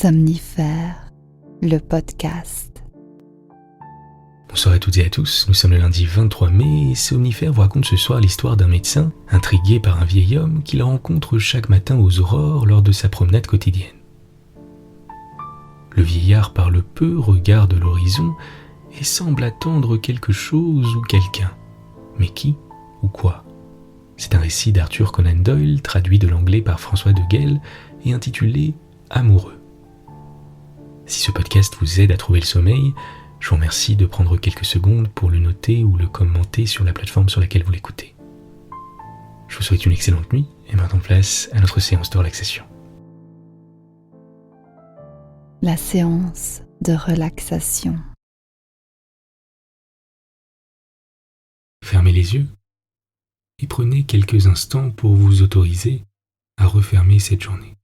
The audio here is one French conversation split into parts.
Somnifère, le podcast. Bonsoir à toutes et à tous, nous sommes le lundi 23 mai et Somnifère vous raconte ce soir l'histoire d'un médecin intrigué par un vieil homme qu'il rencontre chaque matin aux aurores lors de sa promenade quotidienne. Le vieillard parle peu, regarde l'horizon et semble attendre quelque chose ou quelqu'un. Mais qui ou quoi? C'est un récit d'Arthur Conan Doyle, traduit de l'anglais par François de Guel et intitulé « Amoureux ». Si ce podcast vous aide à trouver le sommeil, je vous remercie de prendre quelques secondes pour le noter ou le commenter sur la plateforme sur laquelle vous l'écoutez. Je vous souhaite une excellente nuit et maintenant place à notre séance de relaxation. La séance de relaxation. Fermez les yeux et prenez quelques instants pour vous autoriser à refermer cette journée.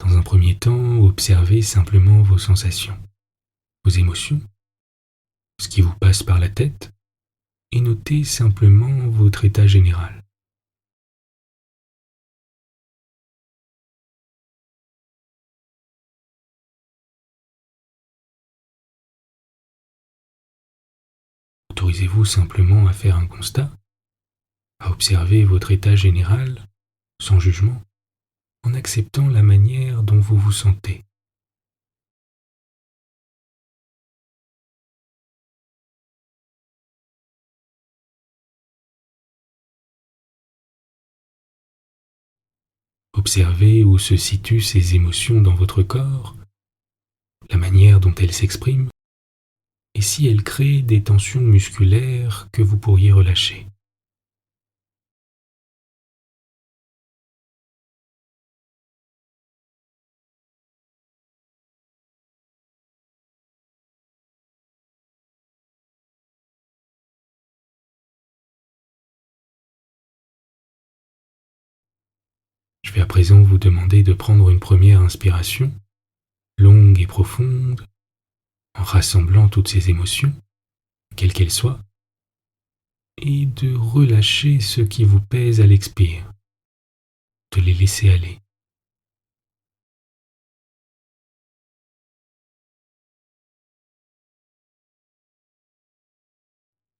Dans un premier temps, observez simplement vos sensations, vos émotions, ce qui vous passe par la tête, et notez simplement votre état général. Autorisez-vous simplement à faire un constat, à observer votre état général, sans jugement, en acceptant la manière dont vous vous sentez. Observez où se situent ces émotions dans votre corps, la manière dont elles s'expriment, et si elles créent des tensions musculaires que vous pourriez relâcher. Je vais à présent vous demander de prendre une première inspiration, longue et profonde, en rassemblant toutes ces émotions, quelles qu'elles soient, et de relâcher ce qui vous pèse à l'expire, de les laisser aller.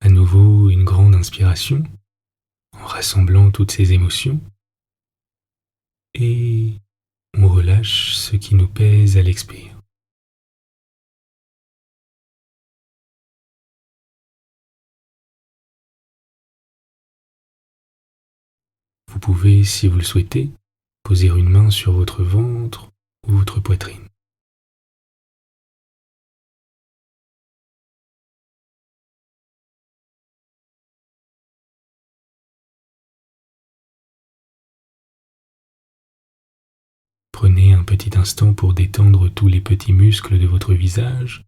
À nouveau, une grande inspiration, en rassemblant toutes ces émotions, et on relâche ce qui nous pèse à l'expire. Vous pouvez, si vous le souhaitez, poser une main sur votre ventre ou votre poitrine. Prenez un petit instant pour détendre tous les petits muscles de votre visage,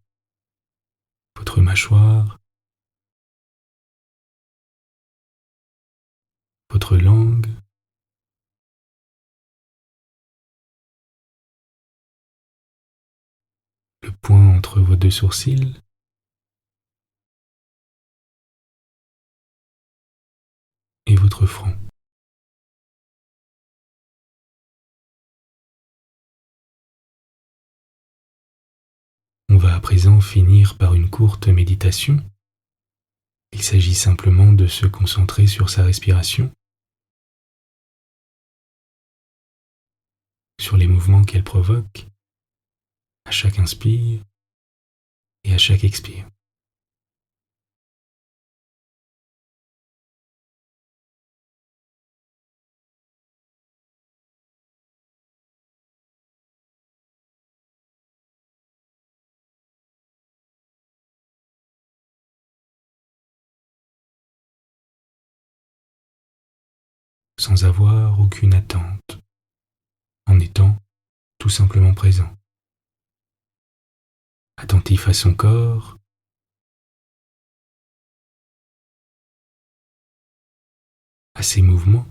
votre mâchoire, votre langue, le point entre vos deux sourcils, et votre front. On va à présent finir par une courte méditation. Il s'agit simplement de se concentrer sur sa respiration, sur les mouvements qu'elle provoque, à chaque inspire et à chaque expire. Sans avoir aucune attente, en étant tout simplement présent, attentif à son corps, à ses mouvements,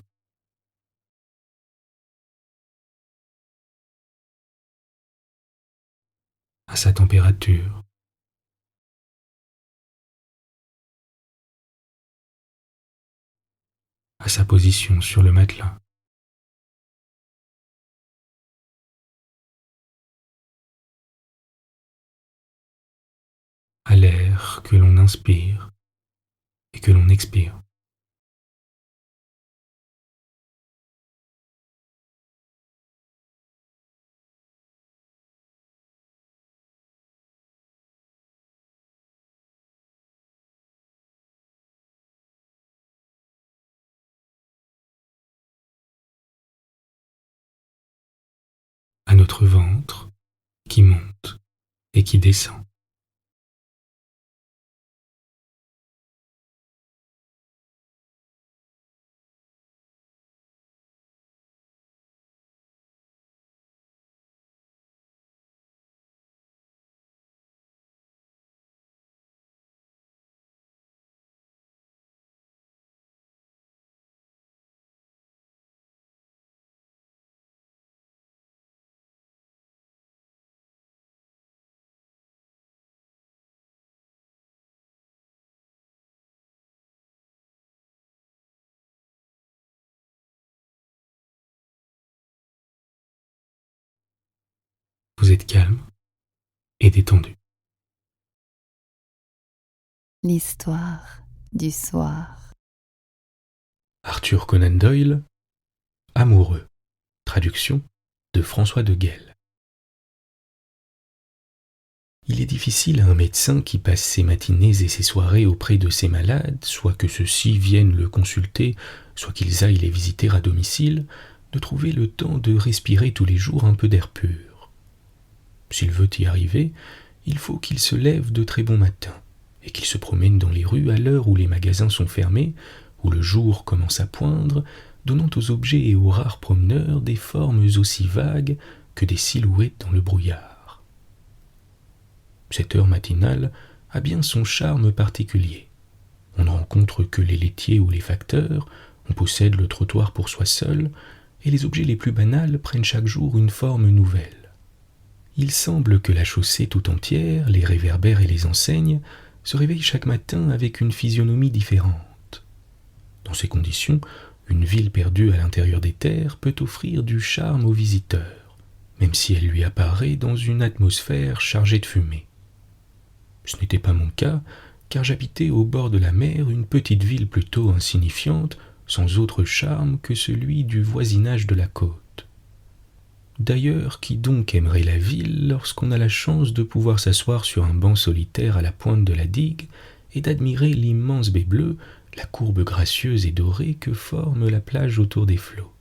à sa température, à sa position sur le matelas. À l'air que l'on inspire et que l'on expire. À notre ventre qui monte et qui descend. Vous êtes calme et détendu. L'histoire du soir. Arthur Conan Doyle, Amoureux. Traduction de François de Guel. Il est difficile à un médecin qui passe ses matinées et ses soirées auprès de ses malades, soit que ceux-ci viennent le consulter, soit qu'ils aillent les visiter à domicile, de trouver le temps de respirer tous les jours un peu d'air pur. S'il veut y arriver, il faut qu'il se lève de très bon matin et qu'il se promène dans les rues à l'heure où les magasins sont fermés, où le jour commence à poindre, donnant aux objets et aux rares promeneurs des formes aussi vagues que des silhouettes dans le brouillard. Cette heure matinale a bien son charme particulier. On ne rencontre que les laitiers ou les facteurs, on possède le trottoir pour soi seul, et les objets les plus banals prennent chaque jour une forme nouvelle. Il semble que la chaussée tout entière, les réverbères et les enseignes, se réveillent chaque matin avec une physionomie différente. Dans ces conditions, une ville perdue à l'intérieur des terres peut offrir du charme au visiteur, même si elle lui apparaît dans une atmosphère chargée de fumée. Ce n'était pas mon cas, car j'habitais au bord de la mer une petite ville plutôt insignifiante, sans autre charme que celui du voisinage de la côte. D'ailleurs, qui donc aimerait la ville lorsqu'on a la chance de pouvoir s'asseoir sur un banc solitaire à la pointe de la digue et d'admirer l'immense baie bleue, la courbe gracieuse et dorée que forme la plage autour des flots.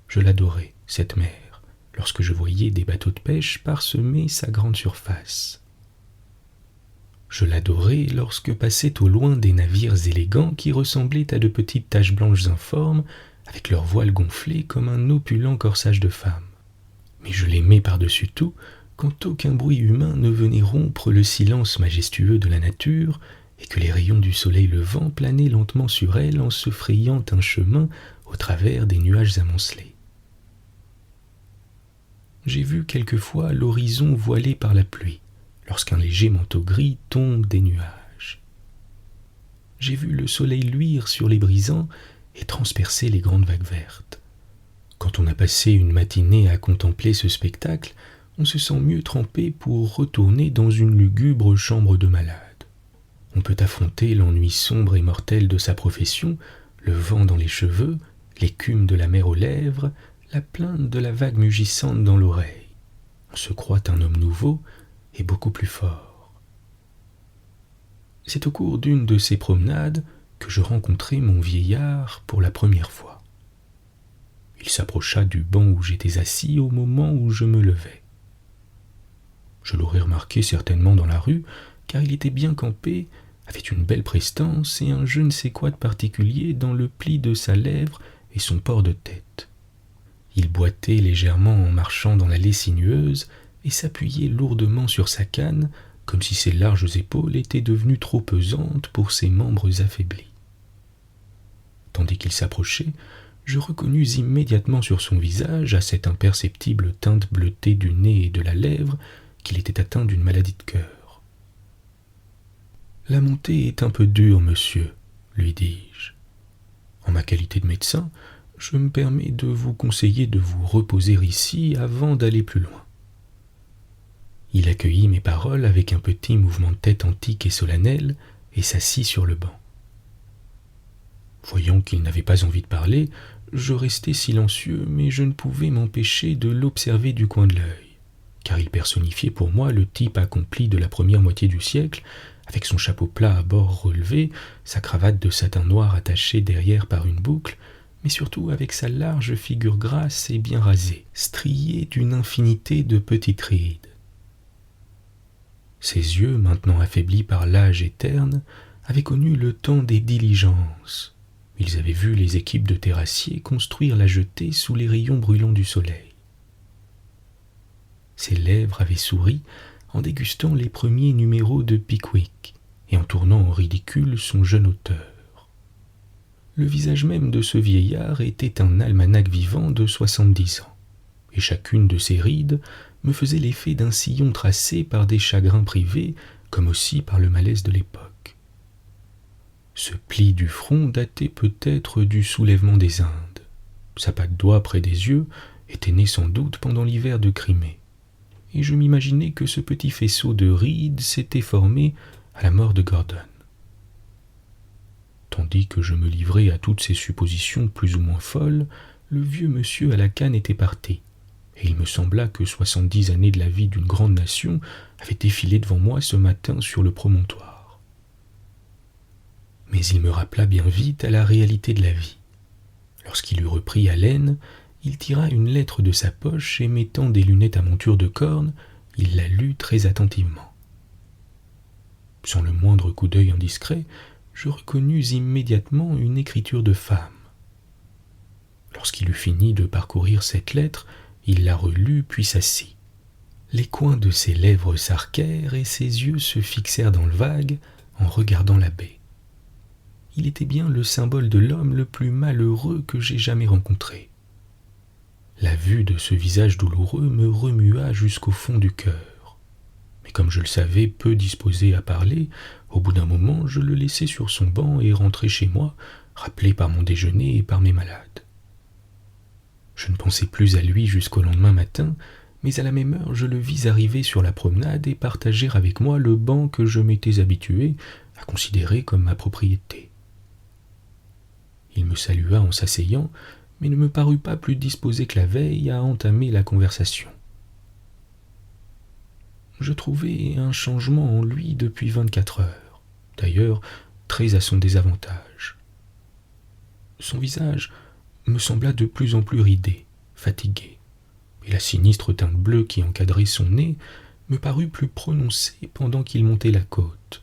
Je l'adorais, cette mer, lorsque je voyais des bateaux de pêche parsemer sa grande surface. Je l'adorais lorsque passaient au loin des navires élégants qui ressemblaient à de petites taches blanches informes, avec leurs voiles gonflés comme un opulent corsage de femme. Mais je l'aimais par-dessus tout quand aucun bruit humain ne venait rompre le silence majestueux de la nature et que les rayons du soleil levant planaient lentement sur elle en se frayant un chemin au travers des nuages amoncelés. J'ai vu quelquefois l'horizon voilé par la pluie, lorsqu'un léger manteau gris tombe des nuages. J'ai vu le soleil luire sur les brisants et transpercer les grandes vagues vertes. Quand on a passé une matinée à contempler ce spectacle, on se sent mieux trempé pour retourner dans une lugubre chambre de malade. On peut affronter l'ennui sombre et mortel de sa profession, le vent dans les cheveux, l'écume de la mer aux lèvres, la plainte de la vague mugissante dans l'oreille. On se croit un homme nouveau et beaucoup plus fort. C'est au cours d'une de ces promenades que je rencontrai mon vieillard pour la première fois. Il s'approcha du banc où j'étais assis au moment où je me levais. Je l'aurais remarqué certainement dans la rue, car il était bien campé, avait une belle prestance et un je ne sais quoi de particulier dans le pli de sa lèvre et son port de tête. Il boitait légèrement en marchant dans l'allée sinueuse et s'appuyait lourdement sur sa canne, comme si ses larges épaules étaient devenues trop pesantes pour ses membres affaiblis. Tandis qu'il s'approchait, je reconnus immédiatement sur son visage, à cette imperceptible teinte bleutée du nez et de la lèvre, qu'il était atteint d'une maladie de cœur. « La montée est un peu dure, monsieur, lui dis-je. En ma qualité de médecin, je me permets de vous conseiller de vous reposer ici avant d'aller plus loin. » Il accueillit mes paroles avec un petit mouvement de tête antique et solennel et s'assit sur le banc. Voyant qu'il n'avait pas envie de parler, je restai silencieux, mais je ne pouvais m'empêcher de l'observer du coin de l'œil, car il personnifiait pour moi le type accompli de la première moitié du siècle, avec son chapeau plat à bords relevés, sa cravate de satin noir attachée derrière par une boucle, mais surtout avec sa large figure grasse et bien rasée, striée d'une infinité de petites rides. Ses yeux, maintenant affaiblis par l'âge éterne, avaient connu le temps des diligences. Ils avaient vu les équipes de terrassiers construire la jetée sous les rayons brûlants du soleil. Ses lèvres avaient souri en dégustant les premiers numéros de Pickwick et en tournant en ridicule son jeune auteur. Le visage même de ce vieillard était un almanach vivant de 70 ans, et chacune de ses rides me faisait l'effet d'un sillon tracé par des chagrins privés, comme aussi par le malaise de l'époque. Ce pli du front datait peut-être du soulèvement des Indes. Sa patte d'oie près des yeux était née sans doute pendant l'hiver de Crimée, et je m'imaginais que ce petit faisceau de rides s'était formé à la mort de Gordon. Tandis que je me livrais à toutes ces suppositions plus ou moins folles, le vieux monsieur à la canne était parti, et il me sembla que 70 années de la vie d'une grande nation avaient défilé devant moi ce matin sur le promontoire. Mais il me rappela bien vite à la réalité de la vie. Lorsqu'il eut repris haleine, il tira une lettre de sa poche et mettant des lunettes à monture de corne, il la lut très attentivement. Sans le moindre coup d'œil indiscret, je reconnus immédiatement une écriture de femme. Lorsqu'il eut fini de parcourir cette lettre, il la relut puis s'assit. Les coins de ses lèvres s'arquèrent et ses yeux se fixèrent dans le vague en regardant la baie. Il était bien le symbole de l'homme le plus malheureux que j'aie jamais rencontré. La vue de ce visage douloureux me remua jusqu'au fond du cœur. Mais comme je le savais peu disposé à parler, au bout d'un moment je le laissai sur son banc et rentrai chez moi, rappelé par mon déjeuner et par mes malades. Je ne pensai plus à lui jusqu'au lendemain matin, mais à la même heure je le vis arriver sur la promenade et partager avec moi le banc que je m'étais habitué à considérer comme ma propriété. Il me salua en s'asseyant, mais ne me parut pas plus disposé que la veille à entamer la conversation. Je trouvai un changement en lui depuis 24 heures, d'ailleurs très à son désavantage. Son visage me sembla de plus en plus ridé, fatigué, et la sinistre teinte bleue qui encadrait son nez me parut plus prononcée pendant qu'il montait la côte.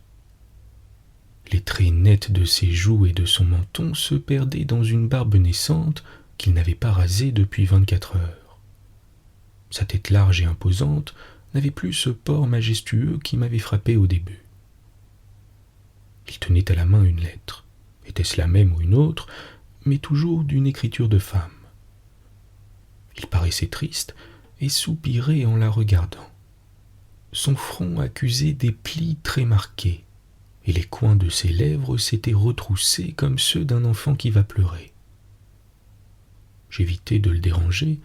Les traits nets de ses joues et de son menton se perdaient dans une barbe naissante qu'il n'avait pas rasée depuis 24 heures. Sa tête large et imposante n'avait plus ce port majestueux qui m'avait frappé au début. Il tenait à la main une lettre, était-ce la même ou une autre, mais toujours d'une écriture de femme. Il paraissait triste et soupirait en la regardant. Son front accusait des plis très marqués, et les coins de ses lèvres s'étaient retroussés comme ceux d'un enfant qui va pleurer. J'évitai de le déranger,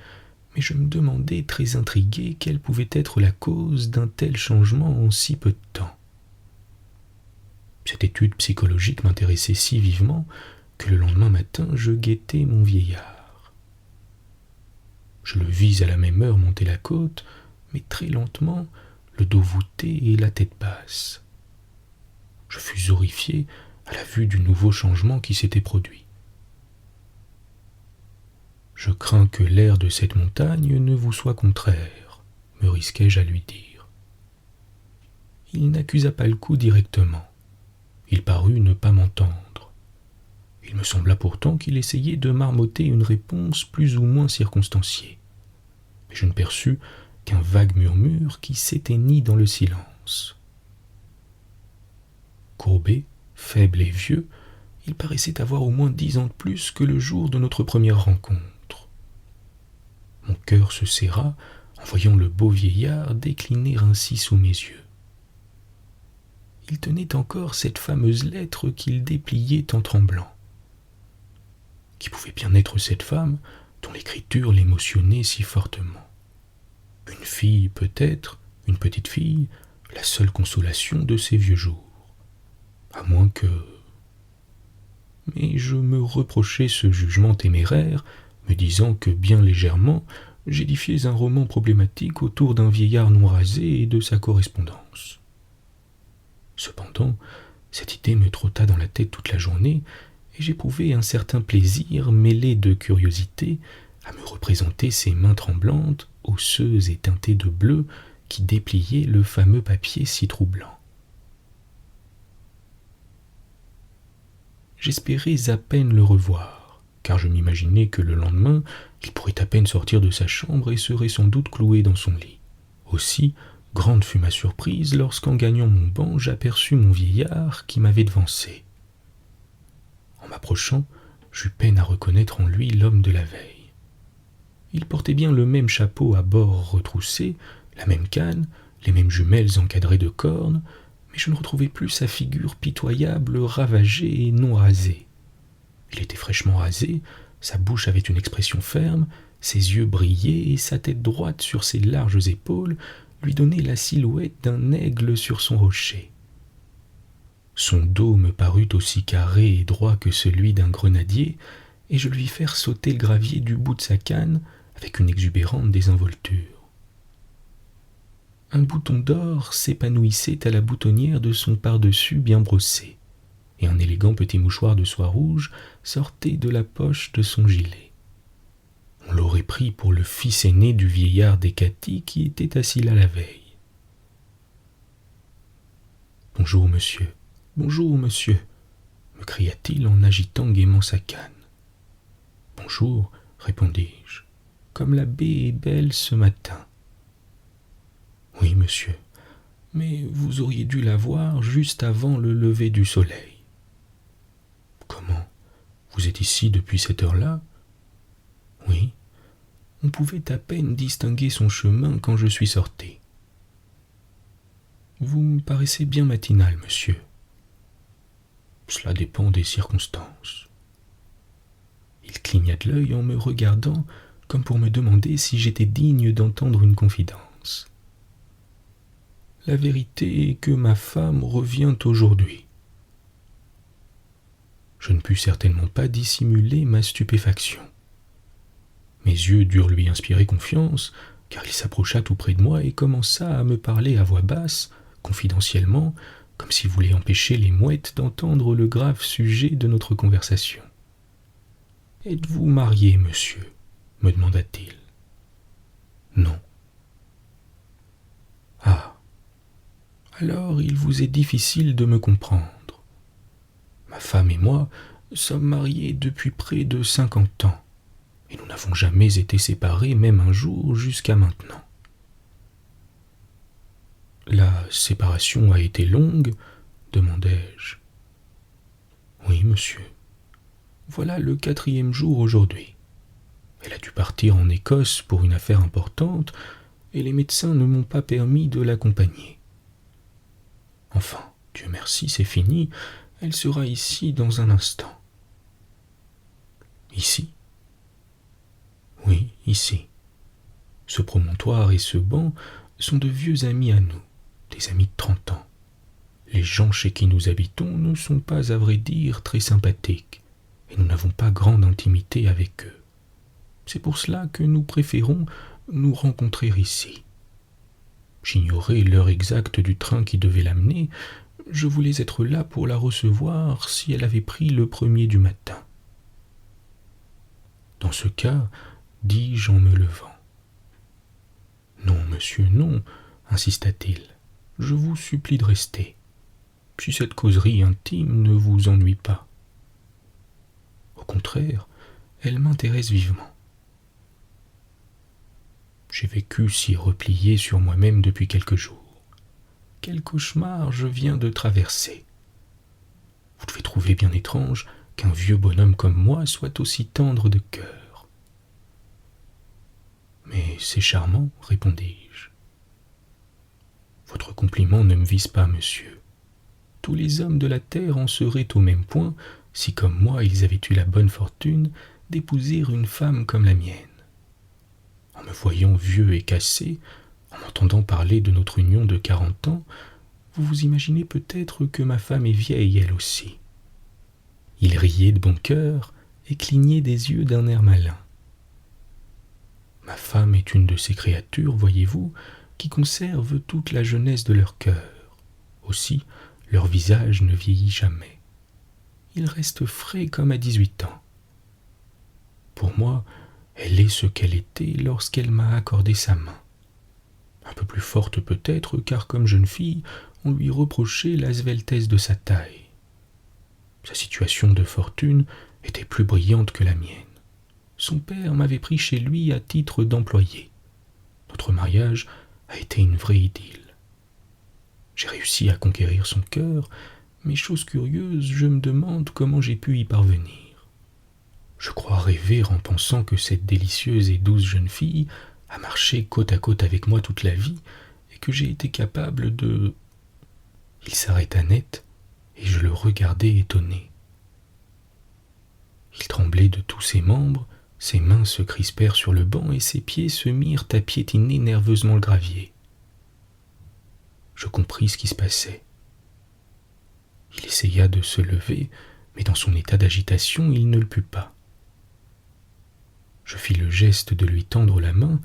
mais je me demandais très intrigué quelle pouvait être la cause d'un tel changement en si peu de temps. Cette étude psychologique m'intéressait si vivement que le lendemain matin je guettai mon vieillard. Je le vis à la même heure monter la côte, mais très lentement, le dos voûté et la tête basse. Je fus horrifié à la vue du nouveau changement qui s'était produit. « Je crains que l'air de cette montagne ne vous soit contraire, me risquai-je à lui dire. Il n'accusa pas le coup directement. Il parut ne pas m'entendre. Il me sembla pourtant qu'il essayait de marmotter une réponse plus ou moins circonstanciée. Mais je ne perçus qu'un vague murmure qui s'éteignit dans le silence. Courbé, faible et vieux, il paraissait avoir au moins 10 ans de plus que le jour de notre première rencontre. Mon cœur se serra en voyant le beau vieillard décliner ainsi sous mes yeux. Il tenait encore cette fameuse lettre qu'il dépliait en tremblant. Qui pouvait bien être cette femme dont l'écriture l'émotionnait si fortement? Une fille peut-être, une petite fille, la seule consolation de ses vieux jours. À moins que... Mais je me reprochais ce jugement téméraire, me disant que bien légèrement, j'édifiais un roman problématique autour d'un vieillard non rasé et de sa correspondance. Cependant, cette idée me trotta dans la tête toute la journée, et j'éprouvais un certain plaisir mêlé de curiosité à me représenter ces mains tremblantes, osseuses et teintées de bleu, qui dépliaient le fameux papier si troublant. J'espérais à peine le revoir, car je m'imaginais que le lendemain, il pourrait à peine sortir de sa chambre et serait sans doute cloué dans son lit. Aussi, grande fut ma surprise lorsqu'en gagnant mon banc, j'aperçus mon vieillard qui m'avait devancé. En m'approchant, j'eus peine à reconnaître en lui l'homme de la veille. Il portait bien le même chapeau à bords retroussés, la même canne, les mêmes jumelles encadrées de cornes, mais je ne retrouvais plus sa figure pitoyable, ravagée et non rasée. Il était fraîchement rasé, sa bouche avait une expression ferme, ses yeux brillaient et sa tête droite sur ses larges épaules lui donnait la silhouette d'un aigle sur son rocher. Son dos me parut aussi carré et droit que celui d'un grenadier, et je lui vis faire sauter le gravier du bout de sa canne avec une exubérante désinvolture. Un bouton d'or s'épanouissait à la boutonnière de son pardessus bien brossé, et un élégant petit mouchoir de soie rouge sortait de la poche de son gilet. On l'aurait pris pour le fils aîné du vieillard Descatis qui était assis là la veille. « Bonjour, monsieur, me cria-t-il en agitant gaiement sa canne. « Bonjour, répondis-je, comme la baie est belle ce matin. »« Oui, monsieur, mais vous auriez dû la voir juste avant le lever du soleil. »« Comment? Vous êtes ici depuis cette heure-là ?»« Oui, on pouvait à peine distinguer son chemin quand je suis sorti. »« Vous me paraissez bien matinal, monsieur. »« Cela dépend des circonstances. » Il cligna de l'œil en me regardant comme pour me demander si j'étais digne d'entendre une confidence. « La vérité est que ma femme revient aujourd'hui. » Je ne pus certainement pas dissimuler ma stupéfaction. Mes yeux durent lui inspirer confiance, car il s'approcha tout près de moi et commença à me parler à voix basse, confidentiellement, comme s'il voulait empêcher les mouettes d'entendre le grave sujet de notre conversation. « Êtes-vous marié, monsieur ?» me demanda-t-il. « Non. »« Ah. Alors il vous est difficile de me comprendre. Ma femme et moi sommes mariés depuis près de 50 ans, et nous n'avons jamais été séparés, même un jour, jusqu'à maintenant. » « La séparation a été longue ?» demandai-je. « Oui, monsieur. Voilà le 4e jour aujourd'hui. Elle a dû partir en Écosse pour une affaire importante, et les médecins ne m'ont pas permis de l'accompagner. Enfin, Dieu merci, c'est fini, elle sera ici dans un instant. »« Ici ? » ?»« Oui, ici. Ce promontoire et ce banc sont de vieux amis à nous, des amis de 30 ans. Les gens chez qui nous habitons ne sont pas, à vrai dire, très sympathiques, et nous n'avons pas grande intimité avec eux. C'est pour cela que nous préférons nous rencontrer ici. J'ignorais l'heure exacte du train qui devait l'amener. Je voulais être là pour la recevoir si elle avait pris le 1er du matin. »« Dans ce cas, dis-je en me levant. »« Non, monsieur, non, insista-t-il. Je vous supplie de rester, si cette causerie intime ne vous ennuie pas. Au contraire, elle m'intéresse vivement. J'ai vécu si replié sur moi-même depuis quelques jours. Quel cauchemar je viens de traverser. Vous devez trouver bien étrange qu'un vieux bonhomme comme moi soit aussi tendre de cœur. »« Mais c'est charmant, répondis-je. »« Votre compliment ne me vise pas, monsieur. Tous les hommes de la terre en seraient au même point si comme moi ils avaient eu la bonne fortune d'épouser une femme comme la mienne. En me voyant vieux et cassé, en m'entendant parler de notre union de 40 ans, vous vous imaginez peut-être que ma femme est vieille elle aussi. Il riait de bon cœur et clignait des yeux d'un air malin. Ma femme est une de ces créatures, voyez-vous, qui conservent toute la jeunesse de leur cœur. Aussi, leur visage ne vieillit jamais. Il reste frais comme à 18 ans. Pour moi, elle est ce qu'elle était lorsqu'elle m'a accordé sa main. Un peu plus forte peut-être, car comme jeune fille, on lui reprochait la sveltesse de sa taille. Sa situation de fortune était plus brillante que la mienne. Son père m'avait pris chez lui à titre d'employé. Notre mariage a été une vraie idylle. J'ai réussi à conquérir son cœur, mais chose curieuse, je me demande comment j'ai pu y parvenir. Je crois rêver en pensant que cette délicieuse et douce jeune fille a marché côte à côte avec moi toute la vie et que j'ai été capable de... Il s'arrêta net et je le regardai étonné. Il tremblait de tous ses membres, ses mains se crispèrent sur le banc et ses pieds se mirent à piétiner nerveusement le gravier. Je compris ce qui se passait. Il essaya de se lever, mais dans son état d'agitation, il ne le put pas. Je fis le geste de lui tendre la main,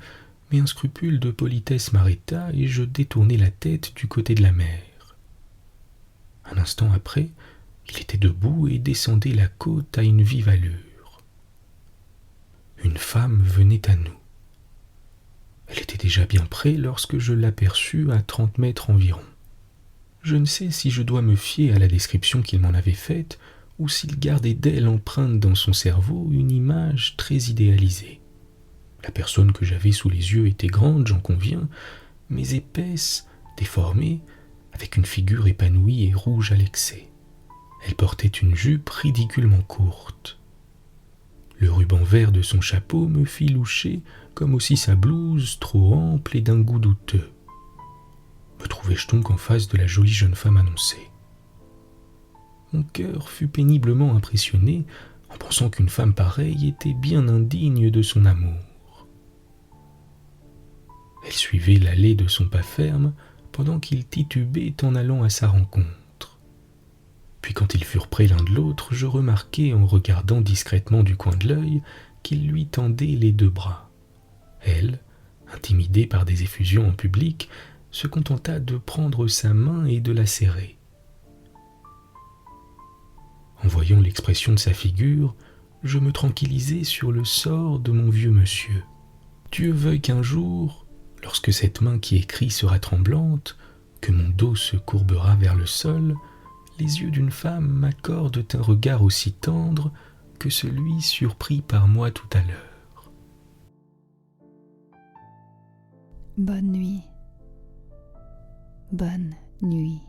mais un scrupule de politesse m'arrêta et je détournai la tête du côté de la mer. Un instant après, il était debout et descendait la côte à une vive allure. Une femme venait à nous. Elle était déjà bien près lorsque je l'aperçus à 30 mètres environ. Je ne sais si je dois me fier à la description qu'il m'en avait faite ou s'il gardait d'elle empreinte dans son cerveau une image très idéalisée. La personne que j'avais sous les yeux était grande, j'en conviens, mais épaisse, déformée, avec une figure épanouie et rouge à l'excès. Elle portait une jupe ridiculement courte. Le ruban vert de son chapeau me fit loucher, comme aussi sa blouse trop ample et d'un goût douteux. Me trouvais-je donc en face de la jolie jeune femme annoncée? Mon cœur fut péniblement impressionné en pensant qu'une femme pareille était bien indigne de son amour. Elle suivait l'allée de son pas ferme pendant qu'il titubait en allant à sa rencontre. Puis quand ils furent près l'un de l'autre, je remarquai en regardant discrètement du coin de l'œil qu'il lui tendait les 2 bras. Elle, intimidée par des effusions en public, se contenta de prendre sa main et de la serrer. En voyant l'expression de sa figure, je me tranquillisai sur le sort de mon vieux monsieur. Dieu veuille qu'un jour, lorsque cette main qui écrit sera tremblante, que mon dos se courbera vers le sol, les yeux d'une femme m'accordent un regard aussi tendre que celui surpris par moi tout à l'heure. Bonne nuit. Bonne nuit.